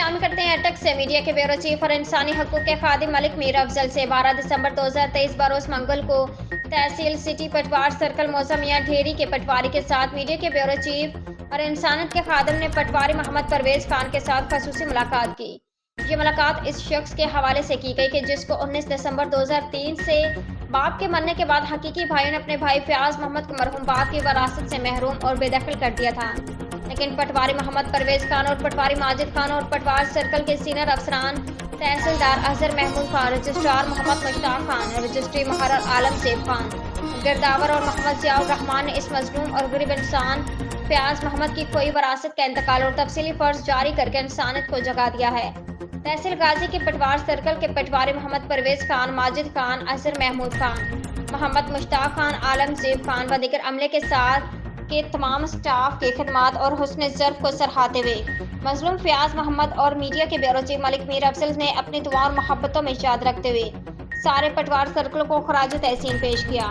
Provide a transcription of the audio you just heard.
شامل کرتے ہیں اٹک سے میڈیا کے بیورو چیف اور انسانی حقوق کے خادم ملک میر افضل سے 12 دسمبر 2023 بروز منگل کو تحصیل سٹی پٹوار سرکل موزہ ڈھیری کے پٹواری کے ساتھ میڈیا کے بیورو چیف اور انسانیت کے خادم نے پٹواری محمد پرویز خان کے ساتھ خصوصی ملاقات کی۔ یہ ملاقات اس شخص کے حوالے سے کی گئی کہ جس کو 19 دسمبر 2003 سے باپ کے مرنے کے بعد حقیقی بھائیوں نے اپنے بھائی فیاض محمد کو مرحوم باپ کی وراثت سے محروم اور بے دخل کر دیا تھا، لیکن پٹواری محمد پرویز خان اور پٹواری ماجد خان اور پٹوار سرکل کے سینئر افسران تحصیلدار اظہر محمود خان، رجسٹرار محمد مشتاق خان، رجسٹری مقرر عالم سیف خان، گرداور اور محمد ضیاء الرحمان نے اس مظلوم اور غریب انسان فیاض محمد کی کھوئی وراثت کا انتقال اور تفصیلی فرض جاری کر کے انسانیت کو جگا دیا ہے۔ تحصیل غازی کے پٹوار سرکل کے پٹواری محمد پرویز خان، ماجد خان، اظہر محمود خان، محمد مشتاق خان، عالم سیف خان و دیگر عملے کے ساتھ کے تمام سٹاف کے خدمات اور حسن ظرف کو سراہتے ہوئے مظلوم فیاض محمد اور میڈیا کے بیورو چیف ملک میر افضل نے اپنی دعا اور محبتوں میں یاد رکھتے ہوئے سارے پٹوار سرکل کو خراج تحسین پیش کیا۔